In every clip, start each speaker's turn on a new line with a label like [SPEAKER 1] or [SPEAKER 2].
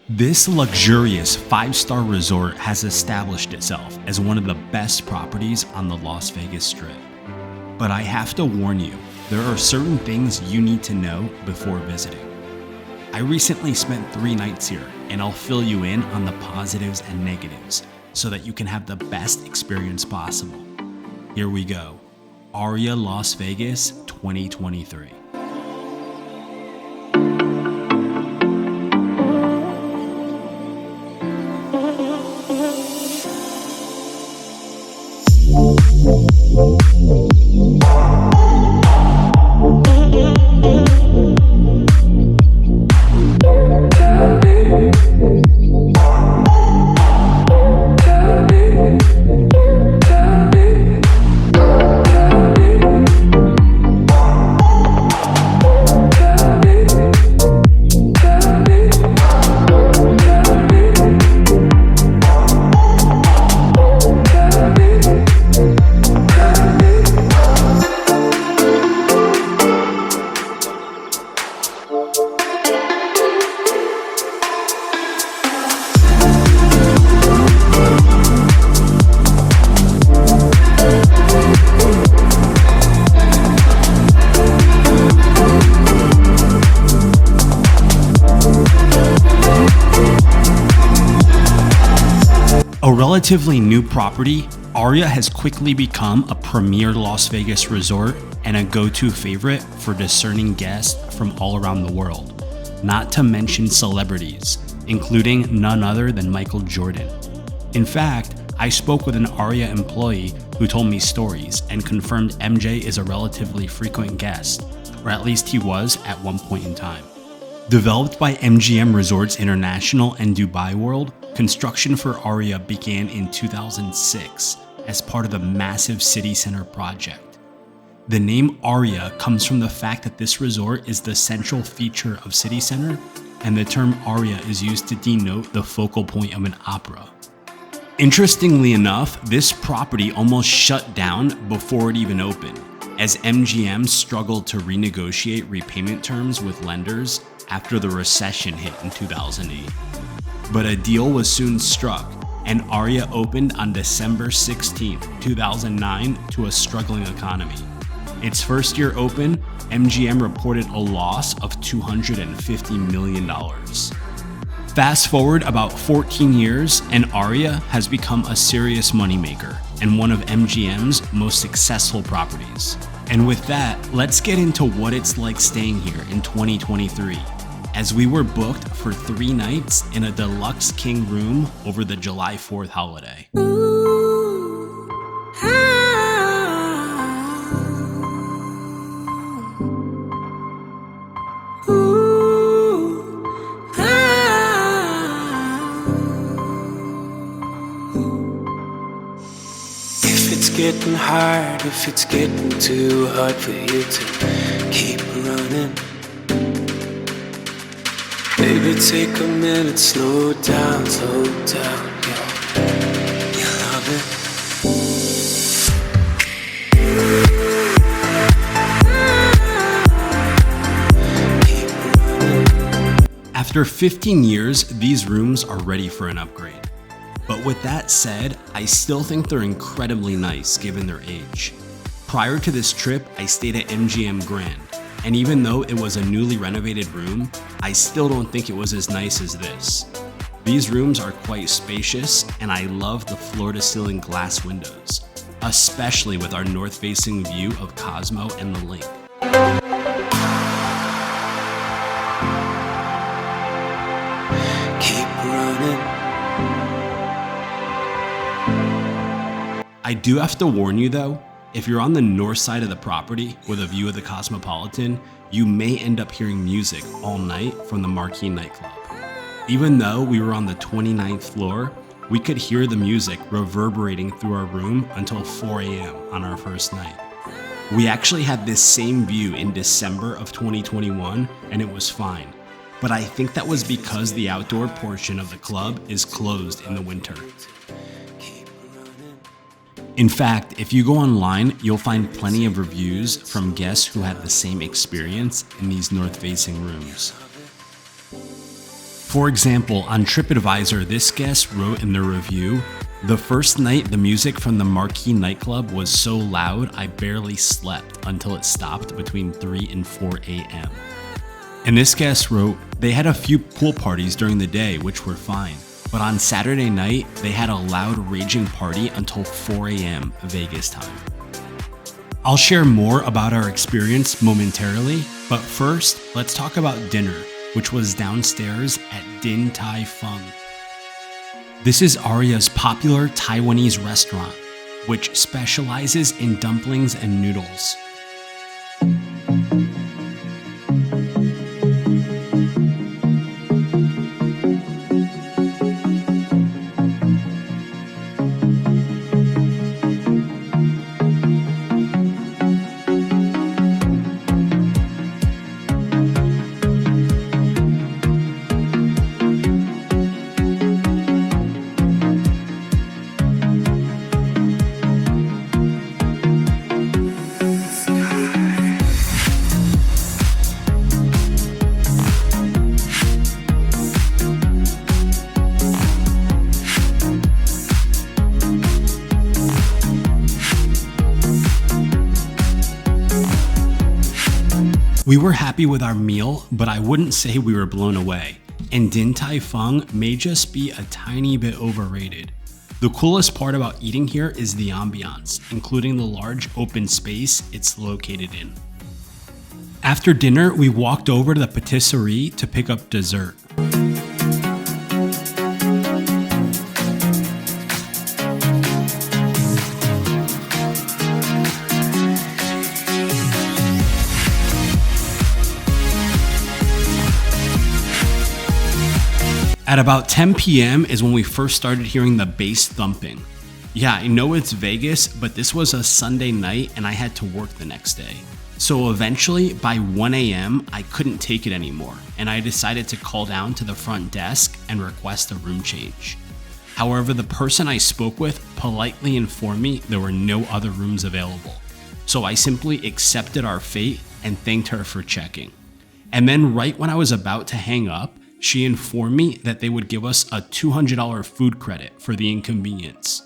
[SPEAKER 1] This luxurious 5-star resort has established itself as one of the best properties on the Las Vegas Strip. But I have to warn you, there are certain things you need to know before visiting. I recently spent 3 nights here, and I'll fill you in on the positives and negatives so that you can have the best experience possible. Here we go. Aria Las Vegas 2023. A relatively new property, Aria has quickly become a premier Las Vegas resort and a go-to favorite for discerning guests from all around the world, not to mention celebrities, including none other than Michael Jordan. In fact, I spoke with an Aria employee who told me stories and confirmed MJ is a relatively frequent guest, or at least he was at one point in time. Developed by MGM Resorts International and Dubai World, construction for Aria began in 2006 as part of the massive city center project. The name Aria comes from the fact that this resort is the central feature of city center, and the term aria is used to denote the focal point of an opera. Interestingly enough, this property almost shut down before it even opened, as MGM struggled to renegotiate repayment terms with lenders after the recession hit in 2008. But a deal was soon struck, and Aria opened on December 16, 2009 to a struggling economy. Its first year open, MGM reported a loss of $250 million. Fast forward about 14 years, and Aria has become a serious moneymaker and one of MGM's most successful properties. And with that, let's get into what it's like staying here in 2023, as we were booked for 3 nights in a Deluxe King Room over the July 4th holiday.
[SPEAKER 2] If it's getting hard, if it's getting too hard for you to keep running, baby, take a minute, slow down, yeah. You love it.
[SPEAKER 1] After 15 years, these rooms are ready for an upgrade. But with that said, I still think they're incredibly nice given their age. Prior to this trip, I stayed at MGM Grand, and even though it was a newly renovated room, I still don't think it was as nice as this. These rooms are quite spacious, and I love the floor-to-ceiling glass windows, especially with our north-facing view of Cosmo and the Link.
[SPEAKER 2] Keep running.
[SPEAKER 1] I do have to warn you though, if you're on the north side of the property with a view of the Cosmopolitan, you may end up hearing music all night from the Marquee nightclub. Even though we were on the 29th floor, we could hear the music reverberating through our room until 4 a.m. on our first night. We actually had this same view in December of 2021, and it was fine. But I think that was because the outdoor portion of the club is closed in the winter. In fact, if you go online, you'll find plenty of reviews from guests who had the same experience in these north-facing rooms. For example, on TripAdvisor, this guest wrote in their review, "The first night the music from the Marquee nightclub was so loud I barely slept until it stopped between 3 and 4 a.m. And this guest wrote, "They had a few pool parties during the day, which were fine. But on Saturday night, they had a loud raging party until 4 a.m. Vegas time." I'll share more about our experience momentarily, but first, let's talk about dinner, which was downstairs at Din Tai Fung. This is Aria's popular Taiwanese restaurant, which specializes in dumplings and noodles. We were happy with our meal, but I wouldn't say we were blown away, and Din Tai Fung may just be a tiny bit overrated. The coolest part about eating here is the ambiance, including the large open space it's located in. After dinner, we walked over to the patisserie to pick up dessert. At about 10 p.m. is when we first started hearing the bass thumping. Yeah, I know it's Vegas, but this was a Sunday night and I had to work the next day. So eventually, by 1 a.m., I couldn't take it anymore, and I decided to call down to the front desk and request a room change. However, the person I spoke with politely informed me there were no other rooms available. So I simply accepted our fate and thanked her for checking. And then right when I was about to hang up, she informed me that they would give us a $200 food credit for the inconvenience.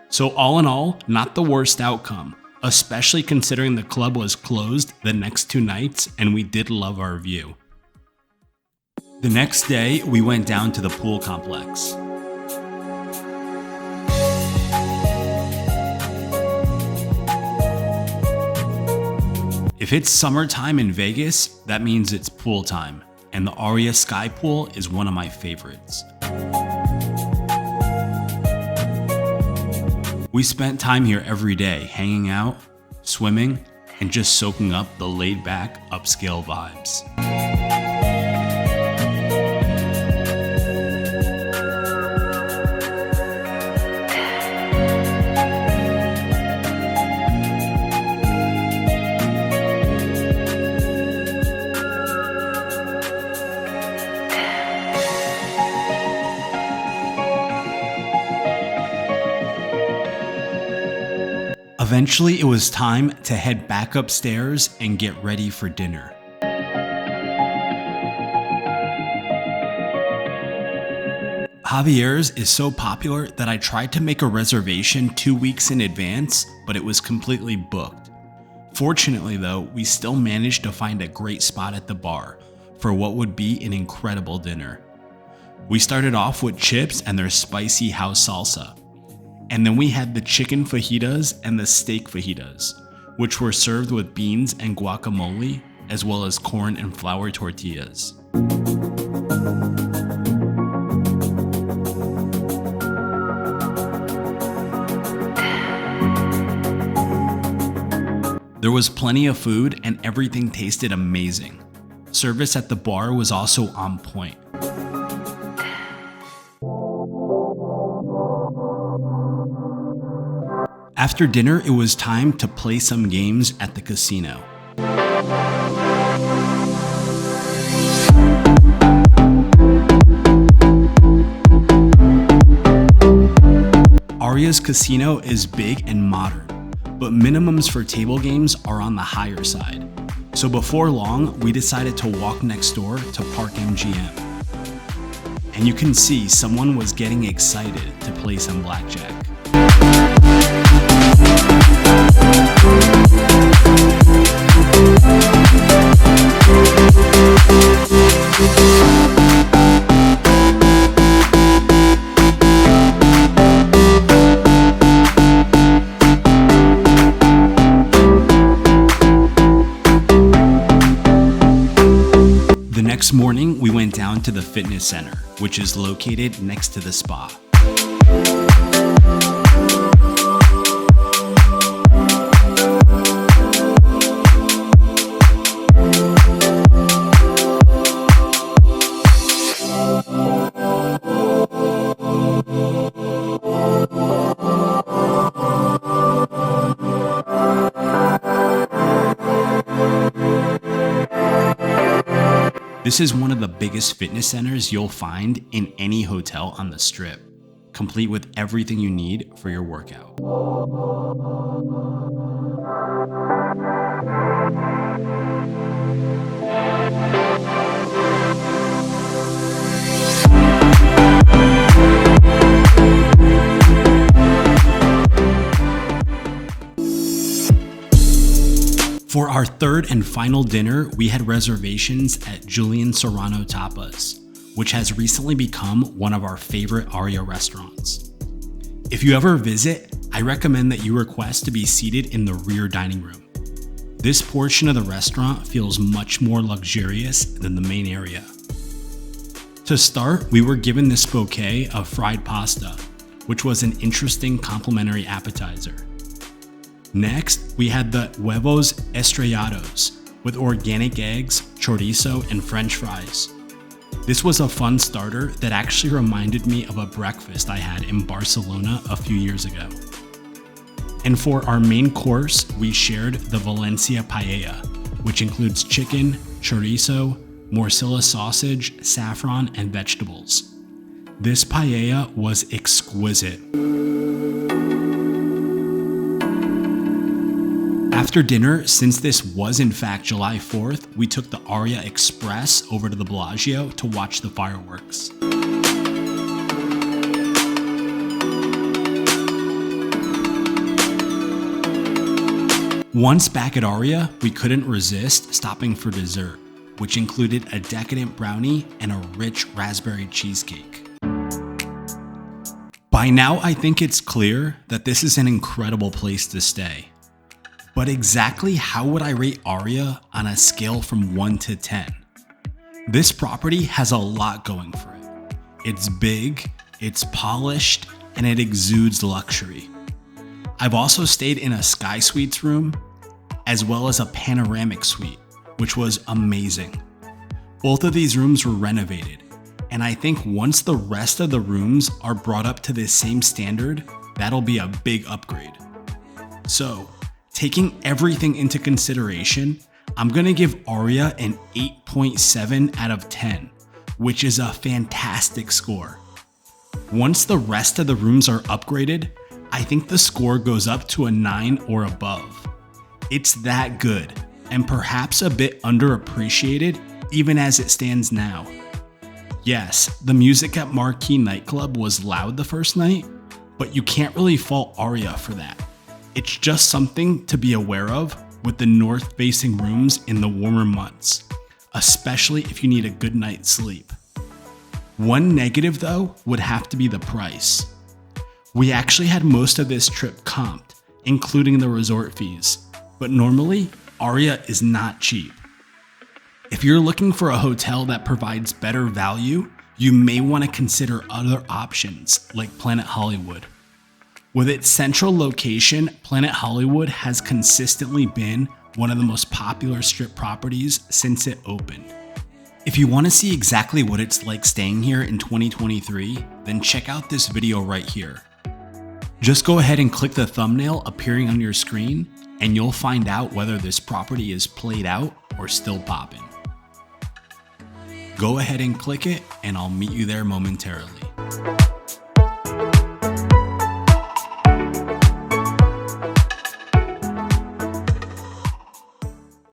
[SPEAKER 1] So all in all, not the worst outcome, especially considering the club was closed the next 2 nights and we did love our view. The next day, we went down to the pool complex. If it's summertime in Vegas, that means it's pool time. And the Aria Sky Pool is one of my favorites. We spent time here every day, hanging out, swimming, and just soaking up the laid-back, upscale vibes. Eventually, it was time to head back upstairs and get ready for dinner. Javier's is so popular that I tried to make a reservation 2 weeks in advance, but it was completely booked. Fortunately though, we still managed to find a great spot at the bar for what would be an incredible dinner. We started off with chips and their spicy house salsa. And then we had the chicken fajitas and the steak fajitas, which were served with beans and guacamole, as well as corn and flour tortillas. There was plenty of food and everything tasted amazing. Service at the bar was also on point. After dinner, it was time to play some games at the casino. Aria's casino is big and modern, but minimums for table games are on the higher side. So before long, we decided to walk next door to Park MGM. and you can see someone was getting excited to play some blackjack. The next morning, we went down to the fitness center, which is located next to the spa. This is one of the biggest fitness centers you'll find in any hotel on the Strip, complete with everything you need for your workout. For our third and final dinner, we had reservations at Julian Serrano Tapas, which has recently become one of our favorite Aria restaurants. If you ever visit, I recommend that you request to be seated in the rear dining room. This portion of the restaurant feels much more luxurious than the main area. To start, we were given this bouquet of fried pasta, which was an interesting complimentary appetizer. Next, we had the huevos estrellados with organic eggs, chorizo, and French fries. This was a fun starter that actually reminded me of a breakfast I had in Barcelona a few years ago. And for our main course, we shared the Valencia paella, which includes chicken, chorizo, morcilla sausage, saffron, and vegetables. This paella was exquisite. After dinner, since this was in fact July 4th, we took the Aria Express over to the Bellagio to watch the fireworks. Once back at Aria, we couldn't resist stopping for dessert, which included a decadent brownie and a rich raspberry cheesecake. By now, I think it's clear that this is an incredible place to stay. But exactly how would I rate Aria on a scale from 1 to 10? This property has a lot going for it. It's big, it's polished, and it exudes luxury. I've also stayed in a Sky Suites room, as well as a panoramic suite, which was amazing. Both of these rooms were renovated, and I think once the rest of the rooms are brought up to the same standard, that'll be a big upgrade. So, taking everything into consideration, I'm gonna give Aria an 8.7 out of 10, which is a fantastic score. Once the rest of the rooms are upgraded, I think the score goes up to a 9 or above. It's that good, and perhaps a bit underappreciated even as it stands now. Yes, the music at Marquee Nightclub was loud the first night, but you can't really fault Aria for that. It's just something to be aware of with the north-facing rooms in the warmer months, especially if you need a good night's sleep. One negative though would have to be the price. We actually had most of this trip comped, including the resort fees, but normally Aria is not cheap. If you're looking for a hotel that provides better value, you may want to consider other options like Planet Hollywood. With its central location, Planet Hollywood has consistently been one of the most popular Strip properties since it opened. If you want to see exactly what it's like staying here in 2023, then check out this video right here. Just go ahead and click the thumbnail appearing on your screen, and you'll find out whether this property is played out or still popping. Go ahead and click it, and I'll meet you there momentarily.